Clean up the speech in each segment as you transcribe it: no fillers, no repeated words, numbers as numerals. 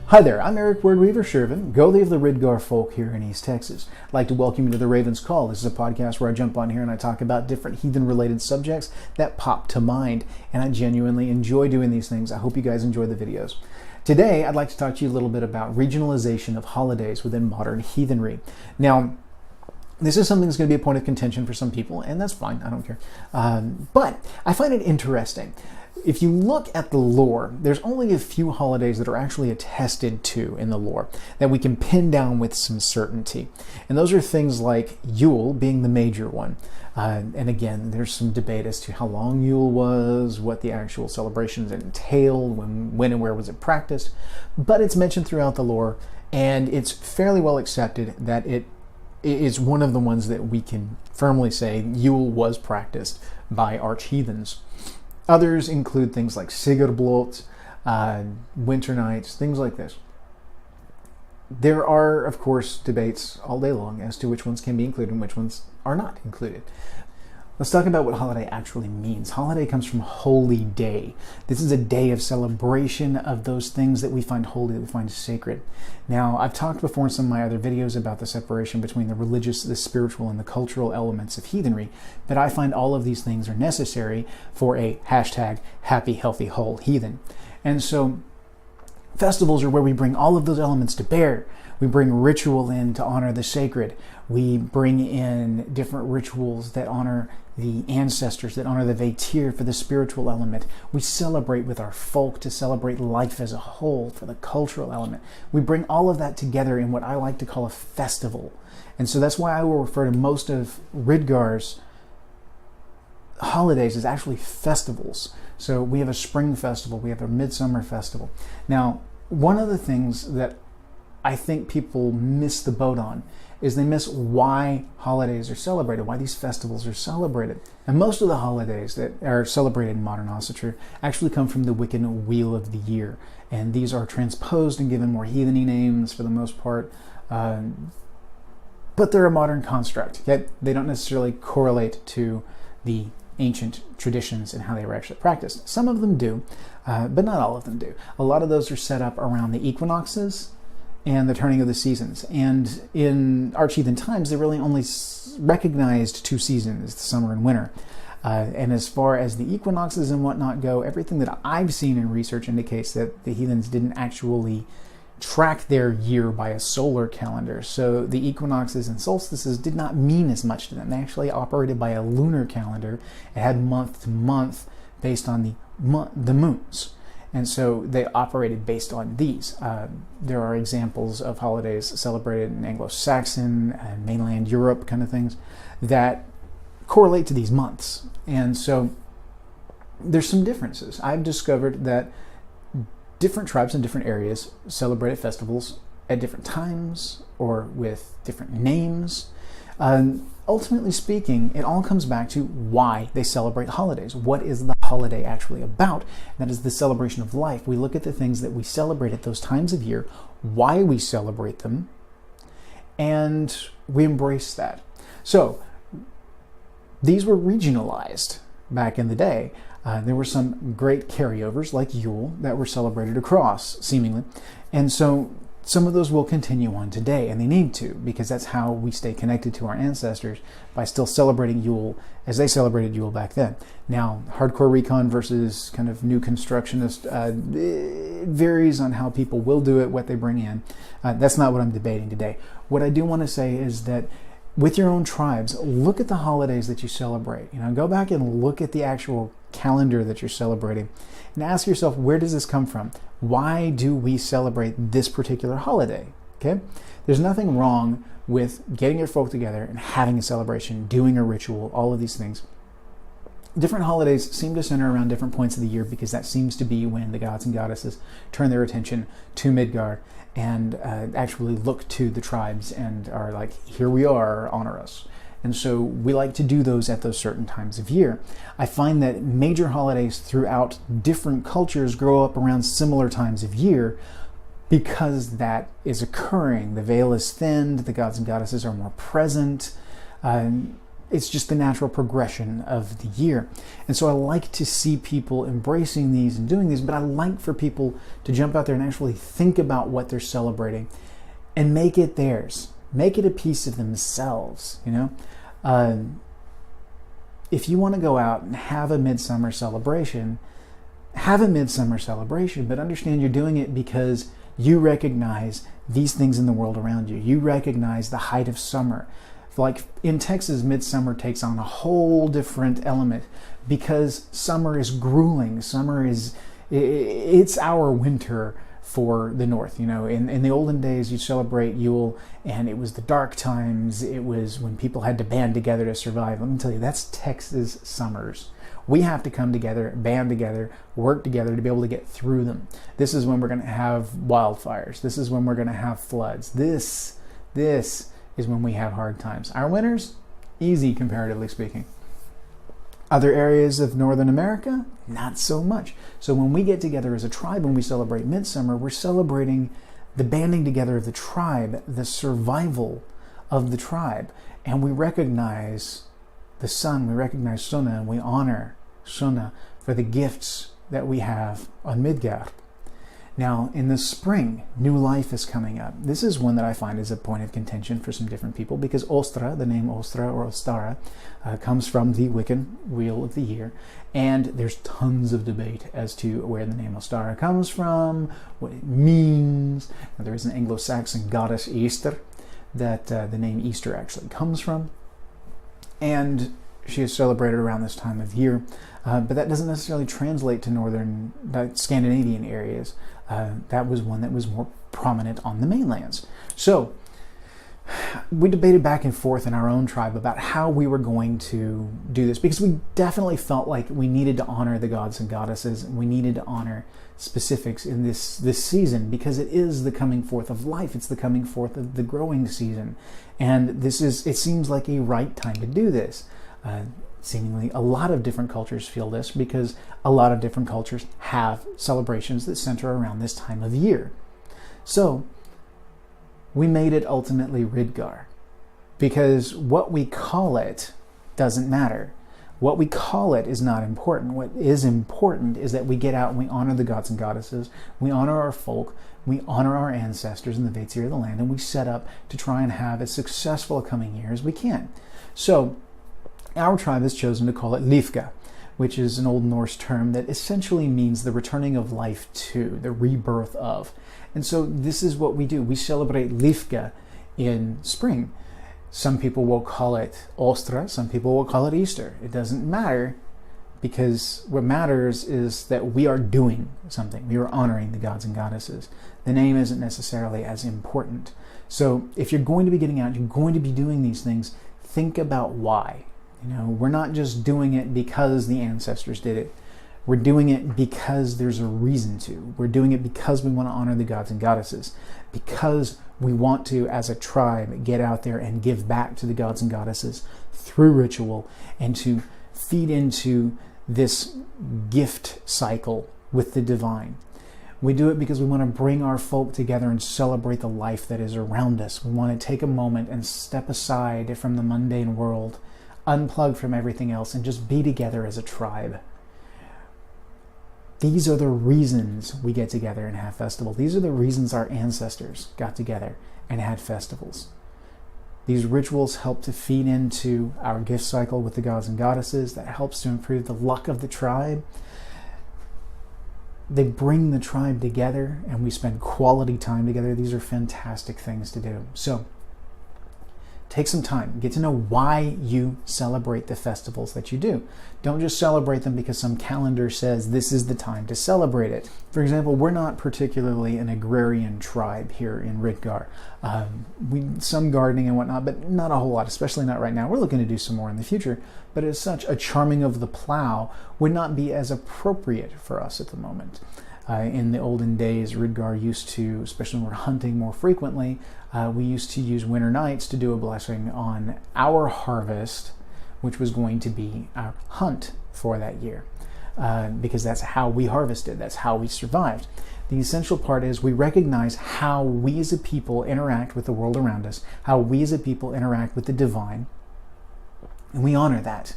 Hi there, I'm Eric Wordweaver Sjerven, goalie of the Ridgar folk here in East Texas. I'd like to welcome you to the Raven's Call. This is a podcast where I jump on here and I talk about different heathen-related subjects that pop to mind, and I genuinely enjoy doing these things. I hope you guys enjoy the videos. Today, I'd like to talk to you a little bit about regionalization of holidays within modern heathenry. Now, this is something that's going to be a point of contention for some people, and that's fine, I don't care. But I find it interesting. If you look at the lore, there's only a few holidays that are actually attested to in the lore that we can pin down with some certainty. And those are things like Yule being the major one. And again, there's some debate as to how long Yule was, what the actual celebrations entailed, when and where was it practiced. But it's mentioned throughout the lore, and it's fairly well accepted that it is one of the ones that we can firmly say Yule was practiced by arch-heathens. Others include things like Sigurblot, winter nights, things like this. There are, of course, debates all day long as to which ones can be included and which ones are not included. Let's talk about what holiday actually means. Holiday comes from holy day. This is a day of celebration of those things that we find holy, that we find sacred. Now, I've talked before in some of my other videos about the separation between the religious, the spiritual, and the cultural elements of heathenry, but I find all of these things are necessary for a hashtag happy, healthy, whole heathen. And so, festivals are where we bring all of those elements to bear. We bring ritual in to honor the sacred. We bring in different rituals that honor the ancestors, that honor the Vatir for the spiritual element. We celebrate with our folk to celebrate life as a whole for the cultural element. We bring all of that together in what I like to call a festival. And so that's why I will refer to most of Ridgar's holidays as actually festivals. So we have a spring festival, we have a midsummer festival. Now, one of the things that I think people miss the boat on is they miss why holidays are celebrated, why these festivals are celebrated. And most of the holidays that are celebrated in modern Ossetry actually come from the Wiccan Wheel of the Year. And these are transposed and given more heatheny names for the most part. But they're a modern construct. Yet they don't necessarily correlate to the ancient traditions and how they were actually practiced. Some of them do, but not all of them do. A lot of those are set up around the equinoxes and the turning of the seasons. And in arch-heathen times, they really only recognized two seasons, the summer and winter. And as far as the equinoxes and whatnot go, everything that I've seen in research indicates that the heathens didn't actually track their year by a solar calendar. So the equinoxes and solstices did not mean as much to them. They actually operated by a lunar calendar. It had month to month based on the moons. And so they operated based on these. There are examples of holidays celebrated in Anglo-Saxon and mainland Europe kind of things that correlate to these months. And so there's some differences. I've discovered that different tribes in different areas celebrated festivals at different times or with different names. Ultimately speaking, it all comes back to why they celebrate holidays. What is the holiday actually about? That is the celebration of life. We look at the things that we celebrate at those times of year, why we celebrate them, and we embrace that. So, these were regionalized back in the day. There were some great carryovers like Yule that were celebrated across, seemingly. And so some of those will continue on today, and they need to, because that's how we stay connected to our ancestors, by still celebrating Yule as they celebrated Yule back then. Now, hardcore recon versus kind of new constructionist, it varies on how people will do it, what they bring in. That's not what I'm debating today. What I do want to say is that with your own tribes, look at the holidays that you celebrate. Go back and look at the actual calendar that you're celebrating and ask yourself, where does this come from? Why do we celebrate this particular holiday? Okay? There's nothing wrong with getting your folk together and having a celebration, doing a ritual, all of these things. Different holidays seem to center around different points of the year because that seems to be when the gods and goddesses turn their attention to Midgard and actually look to the tribes and are like, here we are, honor us. And so we like to do those at those certain times of year. I find that major holidays throughout different cultures grow up around similar times of year because that is occurring. The veil is thinned, the gods and goddesses are more present. It's just the natural progression of the year. And so I like to see people embracing these and doing these, but I like for people to jump out there and actually think about what they're celebrating and make it theirs. Make it a piece of themselves, you know? If you want to go out and have a midsummer celebration, have a midsummer celebration, but understand you're doing it because you recognize these things in the world around you. You recognize the height of summer. Like in Texas, midsummer takes on a whole different element because summer is grueling. It's our winter for the North. You know, in the olden days, you celebrate Yule, and it was the dark times. It was when people had to band together to survive. Let me tell you, that's Texas summers. We have to come together, band together, work together to be able to get through them. This is when we're going to have wildfires. This is when we're going to have floods. This is when we have hard times. Our winters, easy comparatively speaking. Other areas of Northern America, not so much. So when we get together as a tribe and we celebrate midsummer, we're celebrating the banding together of the tribe, the survival of the tribe. And we recognize the sun, we recognize Sona, and we honor Sona for the gifts that we have on Midgard. Now, in the spring, new life is coming up. This is one that I find is a point of contention for some different people because Ostra, the name Ostra or Ostara, comes from the Wiccan Wheel of the Year. And there's tons of debate as to where the name Ostara comes from, what it means. Now, there is an Anglo-Saxon goddess Easter that the name Easter actually comes from. And she is celebrated around this time of year. But that doesn't necessarily translate to northern Scandinavian areas. That was one that was more prominent on the mainlands. So we debated back and forth in our own tribe about how we were going to do this because we definitely felt like we needed to honor the gods and goddesses. And we needed to honor specifics in this season because it is the coming forth of life. It's the coming forth of the growing season. And it seems like a right time to do this. Seemingly a lot of different cultures feel this because a lot of different cultures have celebrations that center around this time of year. So we made it ultimately Ridgar because what we call it doesn't matter. What we call it is not important. What is important is that we get out and we honor the gods and goddesses, we honor our folk, we honor our ancestors in the Vatsir of the land, and we set up to try and have as successful a coming year as we can. So our tribe has chosen to call it Lifka, which is an Old Norse term that essentially means the returning of life to, the rebirth of. And so this is what we do. We celebrate Lifka in spring. Some people will call it Ostra, some people will call it Easter. It doesn't matter because what matters is that we are doing something. We are honoring the gods and goddesses. The name isn't necessarily as important. So if you're going to be getting out, you're going to be doing these things, think about why. You know, we're not just doing it because the ancestors did it. We're doing it because there's a reason to. We're doing it because we want to honor the gods and goddesses. Because we want to, as a tribe, get out there and give back to the gods and goddesses through ritual and to feed into this gift cycle with the divine. We do it because we want to bring our folk together and celebrate the life that is around us. We want to take a moment and step aside from the mundane world, unplug from everything else, and just be together as a tribe. These are the reasons we get together and have festivals. These are the reasons our ancestors got together and had festivals. These rituals help to feed into our gift cycle with the gods and goddesses. That helps to improve the luck of the tribe. They bring the tribe together and we spend quality time together. These are fantastic things to do. So take some time. Get to know why you celebrate the festivals that you do. Don't just celebrate them because some calendar says this is the time to celebrate it. For example, we're not particularly an agrarian tribe here in Ridgar. Some gardening and whatnot, but not a whole lot, especially not right now. We're looking to do some more in the future. But as such, a charming of the plow would not be as appropriate for us at the moment. In the olden days, Ridgar used to, especially when we're hunting more frequently, we used to use winter nights to do a blessing on our harvest, which was going to be our hunt for that year, because that's how we harvested, that's how we survived. The essential part is we recognize how we as a people interact with the world around us, how we as a people interact with the divine, And we honor that.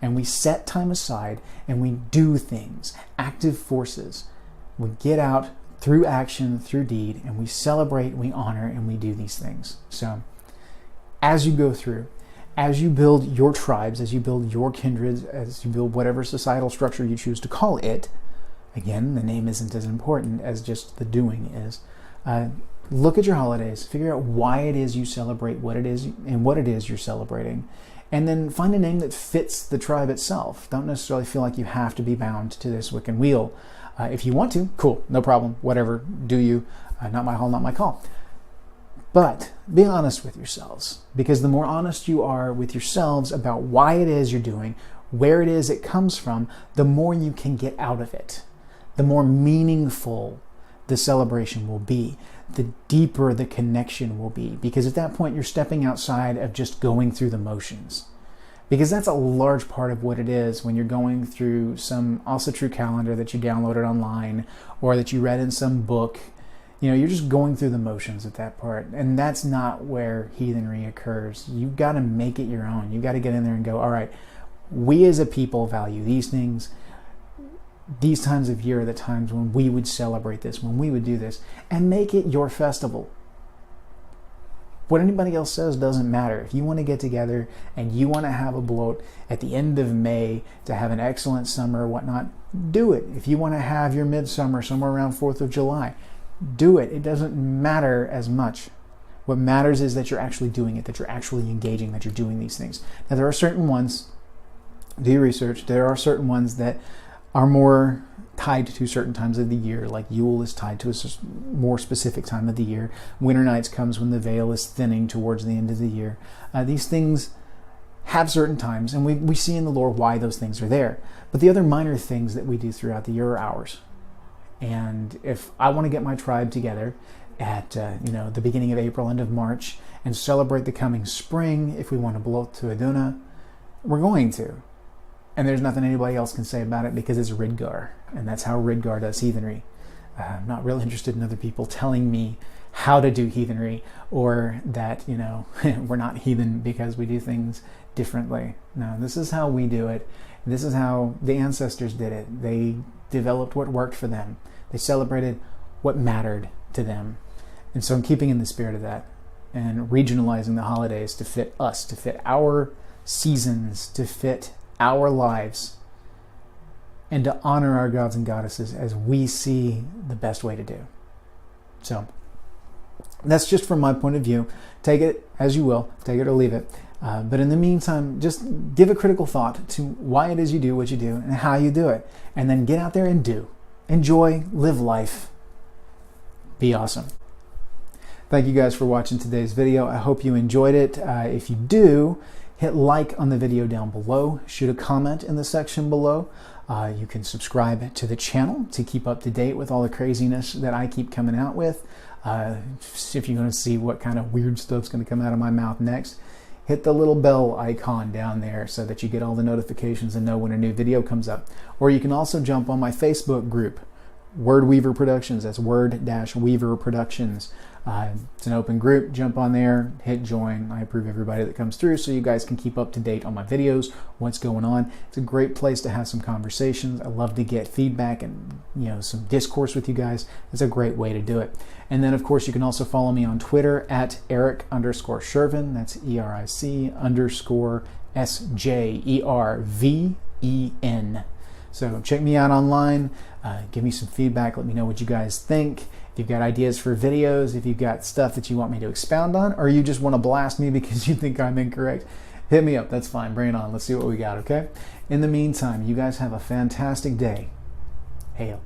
And we set time aside and we do things, active forces. We get out through action, through deed, and we celebrate, we honor, and we do these things. So as you go through, as you build your tribes, as you build your kindreds, as you build whatever societal structure you choose to call it, again, the name isn't as important as just the doing is. Look at your holidays, figure out why it is you celebrate what it is and what it is you're celebrating, and then find a name that fits the tribe itself. Don't necessarily feel like you have to be bound to this wick and wheel. If you want to, cool, no problem, whatever, do you. Not my hall, not my call. But be honest with yourselves, because the more honest you are with yourselves about why it is you're doing, where it is it comes from, the more you can get out of it. The more meaningful the celebration will be, the deeper the connection will be, because at that point you're stepping outside of just going through the motions. Because that's a large part of what it is when you're going through some also true calendar that you downloaded online or that you read in some book. You know, you're just going through the motions at that part, and that's not where heathenry occurs. You've got to make it your own. You've got to get in there and go, all right, we as a people value these things. These times of year are the times when we would celebrate this, when we would do this, and make it your festival. What anybody else says doesn't matter. If you want to get together and you want to have a bloat at the end of May to have an excellent summer or whatnot, do it. If you want to have your midsummer somewhere around 4th of July, do it. It doesn't matter as much. What matters is that you're actually doing it, that you're actually engaging, that you're doing these things. Now, there are certain ones, do your research, there are certain ones that are more tied to certain times of the year, like Yule is tied to a more specific time of the year. Winter nights comes when the veil is thinning towards the end of the year. These things have certain times, and we see in the lore why those things are there. But the other minor things that we do throughout the year are ours. And if I want to get my tribe together at the beginning of April, end of March, and celebrate the coming spring, if we want to blow to Aduna, we're going to. And there's nothing anybody else can say about it because it's Ridgar, and that's how Ridgar does heathenry. I'm not really interested in other people telling me how to do heathenry, or that, we're not heathen because we do things differently. No, this is how we do it. This is how the ancestors did it. They developed what worked for them. They celebrated what mattered to them. And so I'm keeping in the spirit of that and regionalizing the holidays to fit us, to fit our seasons, to fit our lives, and to honor our gods and goddesses as we see the best way to do. So that's just from my point of view. Take it as you will, take it or leave it. But in the meantime, just give a critical thought to why it is you do what you do and how you do it. And then get out there and do. Enjoy, live life, be awesome. Thank you guys for watching today's video. I hope you enjoyed it. If you do, hit like on the video down below. Shoot a comment in the section below. You can subscribe to the channel to keep up to date with all the craziness that I keep coming out with. If you're going to see what kind of weird stuff's going to come out of my mouth next, hit the little bell icon down there so that you get all the notifications and know when a new video comes up. Or you can also jump on my Facebook group, Word Weaver Productions. That's Word-Weaver Productions. It's an open group. Jump on there, hit join. I approve everybody that comes through so you guys can keep up to date on my videos, what's going on. It's a great place to have some conversations. I love to get feedback and some discourse with you guys. It's a great way to do it. And then of course you can also follow me on Twitter at Eric_Sjerven. That's ERIC_SJERVEN. So check me out online. Give me some feedback. Let me know what you guys think. If you've got ideas for videos, if you've got stuff that you want me to expound on, or you just want to blast me because you think I'm incorrect, hit me up. That's fine. Bring it on. Let's see what we got, okay? In the meantime, you guys have a fantastic day. Hail.